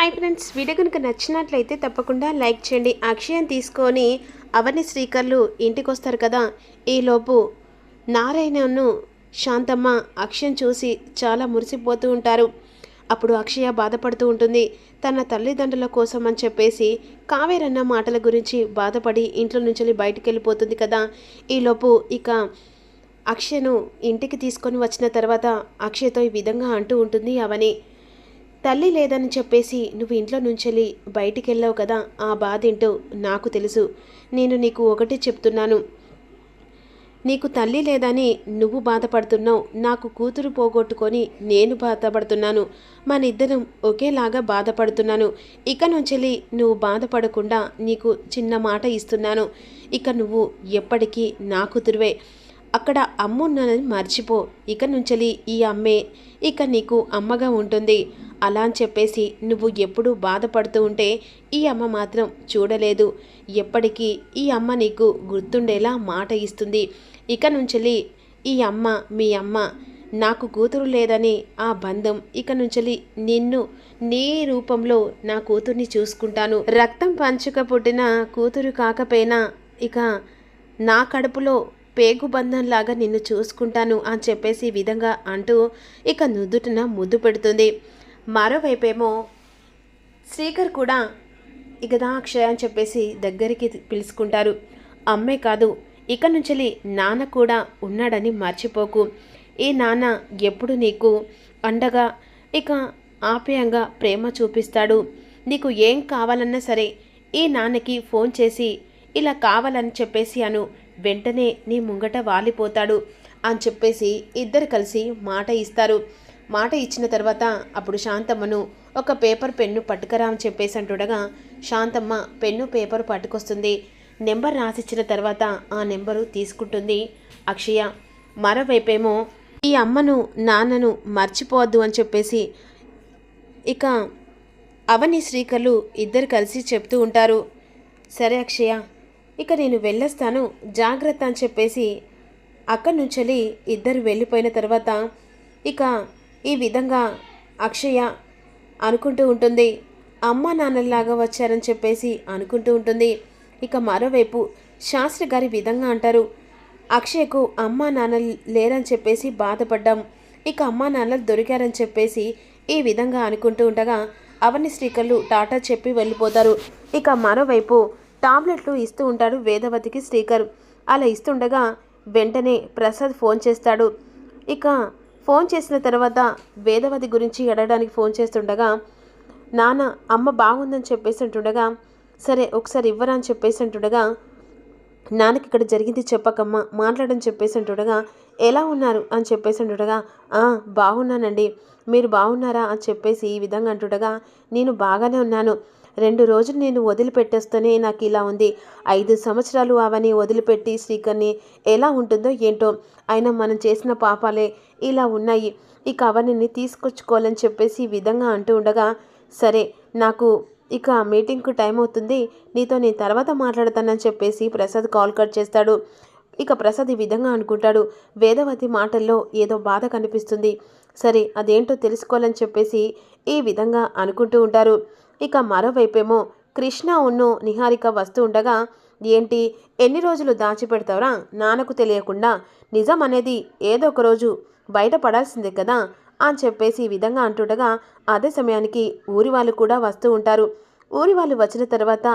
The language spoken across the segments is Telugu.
హాయ్ ఫ్రెండ్స్, వీడియో కనుక నచ్చినట్లయితే తప్పకుండా లైక్ చేయండి. అక్షయని తీసుకొని అవని శ్రీకర్లు ఇంటికి వస్తారు కదా. ఈలోపు నారాయణను శాంతమ్మ అక్షయని చూసి చాలా మురిసిపోతూ ఉంటారు. అప్పుడు అక్షయ బాధపడుతూ ఉంటుంది. తన తల్లిదండ్రుల కోసం అని చెప్పేసి కావేరన్న మాటల గురించి బాధపడి ఇంట్లో నుంచి బయటికి వెళ్ళిపోతుంది కదా. ఈలోపు ఇక అక్షయను ఇంటికి తీసుకొని వచ్చిన తర్వాత అక్షయ్తో ఈ విధంగా అంటూ ఉంటుంది అవని. తల్లి లేదని చెప్పేసి నువ్వు ఇంట్లో నుంచెళ్ళి బయటికి వెళ్ళావు కదా, ఆ బాధ ఏంటో నాకు తెలుసు. నేను నీకు ఒకటి చెప్తున్నాను, నీకు తల్లి లేదని నువ్వు బాధపడుతున్నావు, నాకు కూతురు పోగొట్టుకొని నేను బాధపడుతున్నాను. మన ఇద్దరం ఒకేలాగా బాధపడుతున్నాను. ఇక నుంచెళ్ళి నువ్వు బాధపడకుండా నీకు చిన్న మాట ఇస్తున్నాను. ఇక నువ్వు ఎప్పటికీ నా కూతురువే. అక్కడ అమ్మున్నదని మర్చిపో. ఇక నుంచెలి ఈ అమ్మే ఇక నీకు అమ్మగా ఉంటుంది. అలా అని చెప్పేసి నువ్వు ఎప్పుడూ బాధపడుతూ ఉంటే ఈ అమ్మ మాత్రం చూడలేదు. ఎప్పటికీ ఈ అమ్మ నీకు గుర్తుండేలా మాట ఇస్తుంది. ఇక నుంచెలి ఈ అమ్మ మీ అమ్మ. నాకు కూతురు లేదని ఆ బంధం ఇక నుంచెలి నిన్ను నీ రూపంలో నా కూతుర్ని చూసుకుంటాను. రక్తం పంచుక పుట్టిన కూతురు కాకపోయినా ఇక నా కడుపులో పేగుబంధంలాగా నిన్ను చూసుకుంటాను అని చెప్పేసి ఈ విధంగా అంటూ ఇక నుదుటిన ముద్దు పెడుతుంది. మరోవైపేమో శ్రీకర్ కూడా ఇకదా అక్షయ అని చెప్పేసి దగ్గరికి పిలుచుకుంటారు. అమ్మే కాదు, ఇక నుంచి నాన్న కూడా ఉన్నాడని మర్చిపోకు. ఈ నాన్న ఎప్పుడు నీకు అండగా ఇక ఆప్యాయంగా ప్రేమ చూపిస్తాడు. నీకు ఏం కావాలన్నా సరే ఈ నాన్నకి ఫోన్ చేసి ఇలా కావాలని చెప్పేసి అను, వెంటనే నీ ముంగట వాలిపోతాడు అని చెప్పేసి ఇద్దరు కలిసి మాట ఇస్తారు. మాట ఇచ్చిన తర్వాత అప్పుడు శాంతమ్మను ఒక పేపర్ పెన్ను పట్టుకరా అని చెప్పేసి అంటుండగా శాంతమ్మ పెన్ను పేపర్ పట్టుకొస్తుంది. నెంబర్ రాసిచ్చిన తర్వాత ఆ నెంబరు తీసుకుంటుంది అక్షయ. మరోవైపేమో ఈ అమ్మను నాన్నను మర్చిపోవద్దు అని చెప్పేసి ఇక అవని శ్రీకర్లు ఇద్దరు కలిసి చెప్తూ ఉంటారు. సరే అక్షయ, ఇక నేను వెళ్ళొస్తాను, జాగ్రత్త అని చెప్పేసి అక్కడి నుంచి ఇద్దరు వెళ్ళిపోయిన తర్వాత ఇక ఈ విధంగా అక్షయ అనుకుంటూ ఉంటుంది. అమ్మ నాన్నలాగా వచ్చారని చెప్పేసి అనుకుంటూ ఉంటుంది. ఇక మరోవైపు శాస్త్రి గారి విధంగా అంటారు, అక్షయకు అమ్మా నాన్న లేరని చెప్పేసి బాధపడ్డాం, ఇక అమ్మా నాన్నలు దొరికారని చెప్పేసి ఈ విధంగా అనుకుంటూ ఉండగా అవని శ్రీకర్లు టాటా చెప్పి వెళ్ళిపోతారు. ఇక మరోవైపు టాబ్లెట్లు ఇస్తూ ఉంటాడు వేదవతికి శ్రీకర్. అలా ఇస్తుండగా వెంటనే ప్రసాద్ ఫోన్ చేస్తాడు. ఇక ఫోన్ చేసిన తర్వాత వేదవతి గురించి అడగడానికి ఫోన్ చేస్తుండగా నాన్న అమ్మ బాగుందని చెప్పేసి అంటుండగా సరే ఒకసారి ఇవ్వరా అని చెప్పేసి అంటుండగా నాన్నకి ఇక్కడ జరిగింది చెప్పకమ్మా మాట్లాడని చెప్పేసి అంటుండగా ఎలా ఉన్నారు అని చెప్పేసి అంటుండగా బాగున్నానండి, మీరు బాగున్నారా అని చెప్పేసి ఈ విధంగా అంటుండగా నేను బాగానే ఉన్నాను. 2 రోజులు నేను వదిలిపెట్టేస్తేనే నాకు ఇలా ఉంది. 5 సంవత్సరాలు అవని వదిలిపెట్టి శ్రీకర్ని ఎలా ఉంటుందో ఏంటో. అయినా మనం చేసిన పాపాలే ఇలా ఉన్నాయి. ఇక అవన్నీ తీసుకొచ్చుకోవాలని చెప్పేసి ఈ విధంగా అంటూ ఉండగా సరే నాకు ఇక మీటింగ్కు టైం అవుతుంది, నీతో నేను తర్వాత మాట్లాడతానని చెప్పేసి ప్రసాద్ కాల్ కట్ చేస్తాడు. ఇక ప్రసాద్ ఈ విధంగా అనుకుంటాడు, వేదవతి మాటల్లో ఏదో బాధ కనిపిస్తుంది. సరే అదేంటో తెలుసుకోవాలని చెప్పేసి ఈ విధంగా అనుకుంటూ ఉంటారు. ఇక మరోవైపేమో కృష్ణ ఉన్ను నిహారిక వస్తూ ఉండగా ఏంటి ఎన్ని రోజులు దాచిపెడతావురా నాన్నకు తెలియకుండా, నిజం అనేది ఏదో ఒక రోజు బయటపడాల్సిందే కదా అని చెప్పేసి ఈ విధంగా అంటుండగా అదే సమయానికి ఊరి వాళ్ళు కూడా వస్తూ ఉంటారు. ఊరి వాళ్ళు వచ్చిన తర్వాత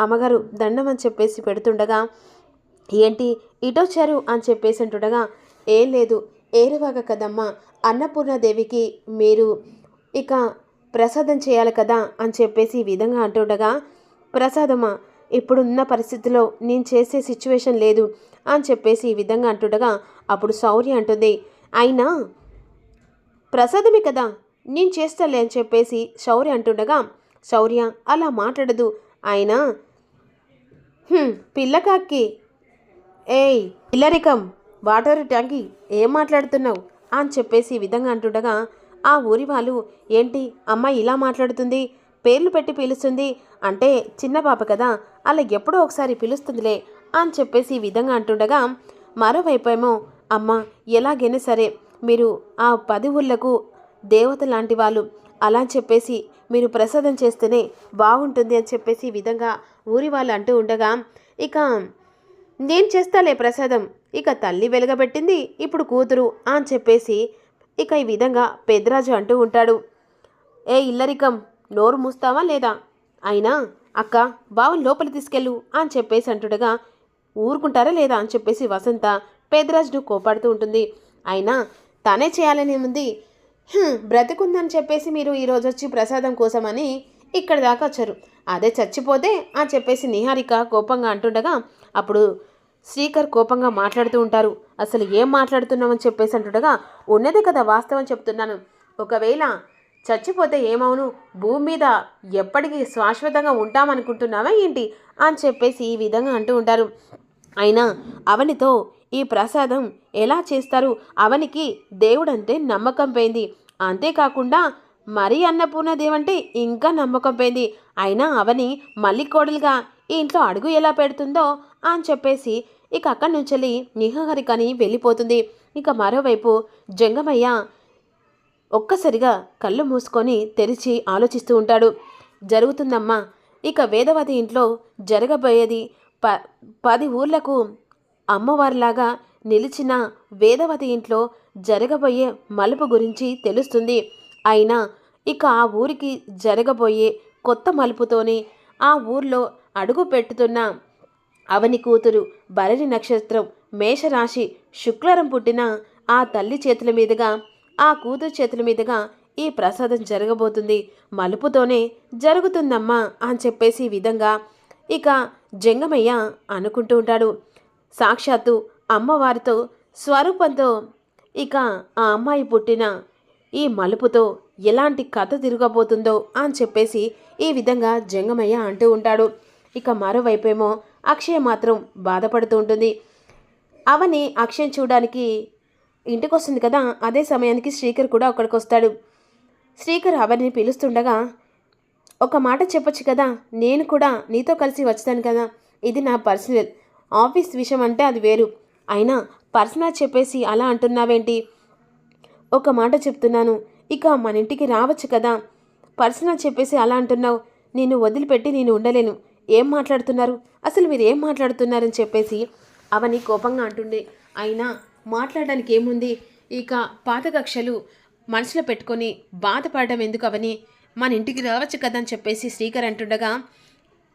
అమ్మగారు దండం అని చెప్పేసి పెడుతుండగా ఏంటి ఇటొచ్చారు అని చెప్పేసి అంటుండగా ఏం లేదు, ఏరువాగ కదమ్మా అన్నపూర్ణాదేవికి మీరు ఇక ప్రసాదం చేయాలి కదా అని చెప్పేసి ఈ విధంగా అంటుండగా ప్రసాదమా ఇప్పుడున్న పరిస్థితిలో నేను చేసే సిచ్యువేషన్ లేదు అని చెప్పేసి ఈ విధంగా అంటుండగా అప్పుడు శౌర్య అంటుంది, అయినా ప్రసాదమే కదా నేను చేస్తాలే అని చెప్పేసి శౌర్య అంటుండగా శౌర్య అలా మాట్లాడదు, అయినా పిల్లకాకి ఏయ్ పిల్లరికం వాటర్ ట్యాంకి ఏం మాట్లాడుతున్నావు అని చెప్పేసి ఈ విధంగా అంటుండగా ఆ ఊరి వాళ్ళు ఏంటి అమ్మాయి ఇలా మాట్లాడుతుంది, పేర్లు పెట్టి పిలుస్తుంది అంటే చిన్న పాప కదా అలా ఎప్పుడో ఒకసారి పిలుస్తుందిలే అని చెప్పేసి ఈ విధంగా అంటుండగా మరోవైపేమో అమ్మ ఎలాగైనా సరే మీరు ఆ 10 ఊళ్ళకు దేవత లాంటి వాళ్ళు, అలా చెప్పేసి మీరు ప్రసాదం చేస్తేనే బాగుంటుంది అని చెప్పేసి ఈ విధంగా ఊరి వాళ్ళు అంటూ ఉండగా, ఇక నేను చేస్తాలే ప్రసాదం, ఇక తల్లి వెలగబెట్టింది ఇప్పుడు కూతురు అని చెప్పేసి ఇక ఈ విధంగా పెద్దరాజు అంటూ ఉంటాడు. ఏ ఇల్లరికం, నోరు మూస్తావా లేదా? అయినా అక్క బావని లోపలి తీసుకెళ్ళు అని చెప్పేసి అంటుండగా, ఊరుకుంటారా లేదా అని చెప్పేసి వసంత పెద్దరాజును కోపాడుతూ ఉంటుంది. అయినా తనే చేయాలని ఉంది, బ్రతికుందని చెప్పేసి మీరు ఈరోజు వచ్చి ప్రసాదం కోసమని ఇక్కడ దాకా వచ్చారు, అదే చచ్చిపోతే అని చెప్పేసి నిహారిక కోపంగా అంటుండగా, అప్పుడు శ్రీకర్ కోపంగా మాట్లాడుతూ ఉంటారు. అసలు ఏం మాట్లాడుతున్నామని చెప్పేసి అంటుండగా, ఉన్నదే కదా వాస్తవం చెప్తున్నాను, ఒకవేళ చచ్చిపోతే ఏమవును, భూమి మీద ఎప్పటికీ శాశ్వతంగా ఉంటామనుకుంటున్నావా ఏంటి అని చెప్పేసి ఈ విధంగా అంటూ ఉంటారు. అయినా అవనితో ఈ ప్రసాదం ఎలా చేస్తారు, అవనికి దేవుడంటే నమ్మకం పోయింది, అంతేకాకుండా మరీ అన్నపూర్ణదేవంటే ఇంకా నమ్మకం పోయింది, అయినా అవని మళ్ళీ కోడలుగా ఈ ఇంట్లో అడుగు ఎలా పెడుతుందో అని చెప్పేసి ఇక అక్కడి నుంచి నిహారికని వెళ్ళిపోతుంది. ఇక మరోవైపు జంగమయ్య ఒక్కసారిగా కళ్ళు మూసుకొని తెరిచి ఆలోచిస్తూ ఉంటాడు. జరుగుతుందమ్మా, ఇక వేదవతి ఇంట్లో జరగబోయేది 10 ఊర్లకు అమ్మవారిలాగా నిలిచిన వేదవతి ఇంట్లో జరగబోయే మలుపు గురించి తెలుస్తుంది. అయినా ఇక ఆ ఊరికి జరగబోయే కొత్త మలుపుతోనే ఆ ఊర్లో అడుగు పెట్టుతున్న అవని కూతురు భరణి నక్షత్రం మేషరాశి శుక్లారం పుట్టిన ఆ తల్లి చేతుల మీదుగా, ఆ కూతురు చేతుల మీదుగా ఈ ప్రసాదం జరగబోతుంది, మలుపుతోనే జరుగుతుందమ్మా అని చెప్పేసి ఈ విధంగా ఇక జంగమయ్య అనుకుంటూ ఉంటాడు. సాక్షాత్తు అమ్మవారితో స్వరూపంతో ఇక ఆ అమ్మాయి పుట్టిన ఈ మలుపుతో ఎలాంటి కథ తిరగబోతుందో అని చెప్పేసి ఈ విధంగా జంగమయ్య అంటూ ఉంటాడు. ఇక మరోవైపేమో అక్షయ మాత్రం బాధపడుతూ ఉంటుంది. అవని అక్షయం చూడడానికి ఇంటికి వస్తుంది కదా, అదే సమయానికి శ్రీకర్ కూడా అక్కడికి వస్తాడు. శ్రీకర్ అవని పిలుస్తుండగా, ఒక మాట చెప్పొచ్చు కదా, నేను కూడా నీతో కలిసి వచ్చాను కదా, ఇది నా పర్సనల్, ఆఫీస్ విషయం అంటే అది వేరు, అయినా పర్సనల్ చెప్పేసి అలా అంటున్నావేంటి? ఒక మాట చెప్తున్నాను, ఇక మన ఇంటికి రావచ్చు కదా, పర్సనల్ చెప్పేసి అలా అంటున్నావు, నిన్ను వదిలిపెట్టి నేను ఉండలేను, ఏం మాట్లాడుతున్నారు, అసలు మీరు ఏం మాట్లాడుతున్నారని చెప్పేసి అవని కోపంగా అంటుంది. అయినా మాట్లాడడానికి ఏముంది, ఇక పాత కక్షలు మనసులో పెట్టుకొని బాధపడడం ఎందుకు అవని, మన ఇంటికి రావచ్చు కదా అని చెప్పేసి శ్రీకర్ అంటుండగా,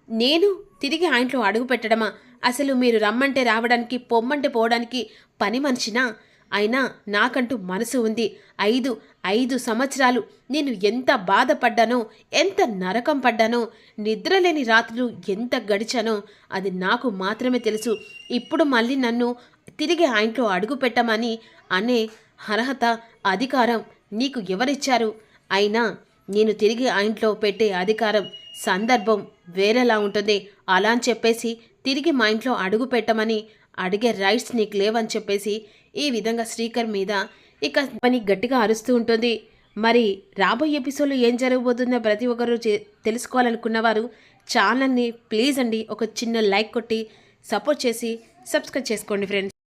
నేను తిరిగి ఆ ఇంట్లో అడుగు పెట్టడమా, అసలు మీరు రమ్మంటే రావడానికి పొమ్మంటే పోవడానికి పని మనిషినా? అయినా నాకంటూ మనసు ఉంది, 5 సంవత్సరాలు నేను ఎంత బాధపడ్డానో, ఎంత నరకం పడ్డానో, నిద్రలేని రాత్రులు ఎంత గడిచానో అది నాకు మాత్రమే తెలుసు. ఇప్పుడు మళ్ళీ నన్ను తిరిగి ఆ ఇంట్లో అడుగు పెట్టమని అనే అర్హత, అధికారం నీకు ఎవరిచ్చారు? అయినా నేను తిరిగి ఆ ఇంట్లో పెట్టే అధికారం, సందర్భం వేరేలా ఉంటుంది, అలా అని చెప్పేసి తిరిగి మా ఇంట్లో అడుగు పెట్టమని అడిగే రైట్స్ నీకు లేవని చెప్పేసి ఈ విధంగా శ్రీకర్ మీద ఇక పని గట్టిగా అరుస్తూ ఉంటుంది. మరి రాబోయే ఎపిసోడ్లో ఏం జరగబోతుందో ప్రతి ఒక్కరూ తెలుసుకోవాలనుకున్నవారు ఛానల్ని ప్లీజ్ అండి ఒక చిన్న లైక్ కొట్టి సపోర్ట్ చేసి సబ్స్క్రైబ్ చేసుకోండి ఫ్రెండ్స్.